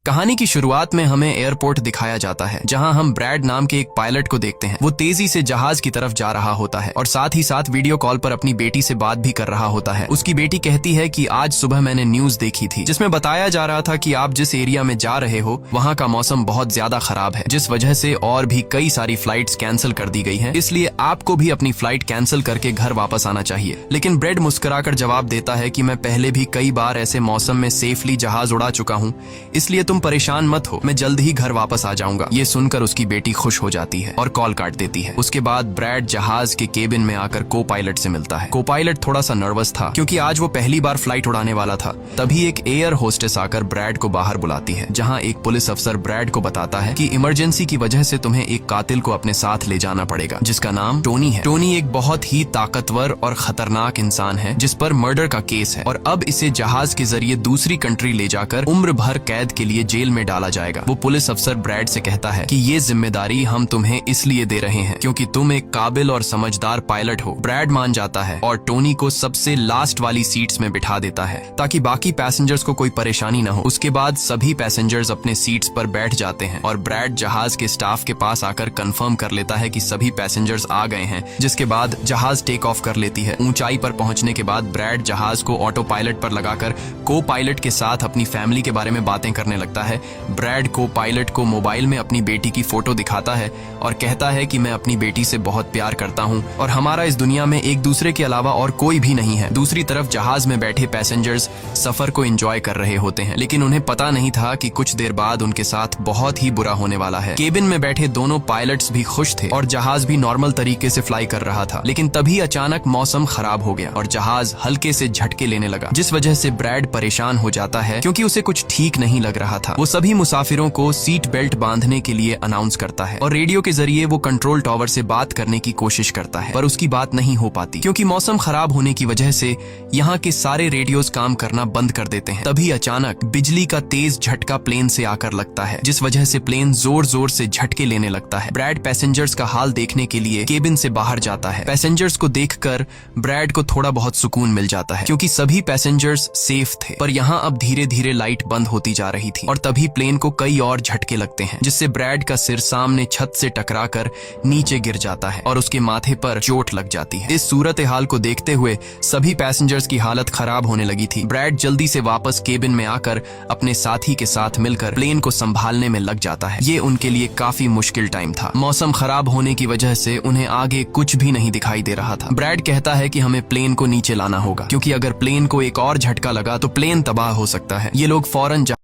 कहानी की शुरुआत में हमें एयरपोर्ट दिखाया जाता है, जहां हम ब्रैड नाम के एक पायलट को देखते हैं। वो तेजी से जहाज की तरफ जा रहा होता है और साथ ही साथ वीडियो कॉल पर अपनी बेटी से बात भी कर रहा होता है। उसकी बेटी कहती है कि आज सुबह मैंने न्यूज देखी थी, जिसमें बताया जा रहा था कि आप जिस एरिया में जा रहे हो वहाँ का मौसम बहुत ज्यादा खराब है, जिस वजह से और भी कई सारी फ्लाइट्स कैंसिल कर दी गई हैं। इसलिए आपको भी अपनी फ्लाइट कैंसिल करके घर वापस आना चाहिए। लेकिन ब्रैड मुस्कुराकर जवाब देता है कि मैं पहले भी कई बार ऐसे मौसम में सेफली जहाज उड़ा चुका हूँ, इसलिए तुम परेशान मत हो, मैं जल्द ही घर वापस आ जाऊंगा। ये सुनकर उसकी बेटी खुश हो जाती है और कॉल काट देती है। उसके बाद ब्रैड जहाज के केबिन में आकर को पायलट से मिलता है। को पायलट थोड़ा सा नर्वस था क्योंकि आज वो पहली बार फ्लाइट उड़ाने वाला था। तभी एक एयर होस्टेस आकर ब्रैड को बाहर बुलाती है, जहाँ एक पुलिस अफसर ब्रैड को बताता है कि इमरजेंसी की वजह से तुम्हें एक कातिल को अपने साथ ले जाना पड़ेगा, जिसका नाम टोनी है। टोनी एक बहुत ही ताकतवर और खतरनाक इंसान है जिस पर मर्डर का केस है और अब इसे जहाज के जरिए दूसरी कंट्री ले जाकर उम्र भर कैद के लिए जेल में डाला जाएगा। वो पुलिस अफसर ब्रैड से कहता है कि ये जिम्मेदारी हम तुम्हें इसलिए दे रहे हैं क्योंकि तुम एक काबिल और समझदार पायलट हो। ब्रैड मान जाता है और टोनी को सबसे लास्ट वाली सीट्स में बिठा देता है ताकि बाकी पैसेंजर्स को कोई परेशानी न हो। उसके बाद सभी पैसेंजर्स अपने सीट्स पर बैठ जाते हैं और ब्रैड जहाज के स्टाफ के पास आकर कंफर्म कर लेता है कि सभी पैसेंजर्स आ गए हैं, जिसके बाद जहाज टेक ऑफ कर लेती है। ऊंचाई पर पहुंचने के बाद ब्रैड जहाज को ऑटो पायलट पर लगाकर को पायलट के साथ अपनी फैमिली के बारे में बातें करने लगता है। ब्रैड को पायलट को मोबाइल में अपनी बेटी की फोटो दिखाता है और कहता है कि मैं अपनी बेटी से बहुत प्यार करता हूं और हमारा इस दुनिया में एक दूसरे के अलावा और कोई भी नहीं है। दूसरी तरफ जहाज में बैठे पैसेंजर्स सफर को एंजॉय कर रहे होते हैं, लेकिन उन्हें पता नहीं था कि कुछ देर बाद उनके साथ बहुत ही बुरा होने वाला है। केबिन में बैठे दोनों पायलट्स भी खुश थे और जहाज भी नॉर्मल तरीके से फ्लाई कर रहा था, लेकिन तभी अचानक मौसम खराब हो गया और जहाज हल्के से झटके लेने लगा, जिस वजह से ब्रैड परेशान हो जाता है क्योंकि उसे कुछ ठीक नहीं लग रहा था। वो सभी मुसाफिरों को सीट बेल्ट बांधने के लिए अनाउंस करता है और रेडियो के जरिए वो कंट्रोल टावर से बात करने की कोशिश करता है, पर उसकी बात नहीं हो पाती क्योंकि मौसम खराब होने की वजह से यहाँ के सारे रेडियोस काम करना बंद कर देते हैं। तभी अचानक बिजली का तेज झटका प्लेन से आकर लगता है, जिस वजह से प्लेन जोर जोर से झटके लेने लगता है। ब्रैड पैसेंजर्स का हाल देखने के लिए केबिन से बाहर जाता है। पैसेंजर्स को देखकर ब्रैड को थोड़ा बहुत सुकून मिल जाता है क्योंकि सभी पैसेंजर्स सेफ थे, पर यहाँ अब धीरे धीरे लाइट बंद होती जा रही थी और तभी प्लेन को कई और झटके लगते हैं, जिससे ब्रैड का सिर सामने छत से टकराकर नीचे गिर जाता है और उसके माथे पर चोट लग जाती है। इस सूरत हाल को देखते हुए सभी पैसेंजर्स की हालत खराब होने लगी थी। ब्रैड जल्दी से वापस केबिन में आकर अपने साथी के साथ मिलकर प्लेन को संभालने में लग जाता है। ये उनके लिए काफी मुश्किल टाइम था। मौसम खराब होने की वजह से उन्हें आगे कुछ भी नहीं दिखाई दे रहा था। ब्रैड कहता है कि हमें प्लेन को नीचे लाना होगा क्योंकि अगर प्लेन को एक और झटका लगा तो प्लेन तबाह हो सकता है। ये लोग फौरन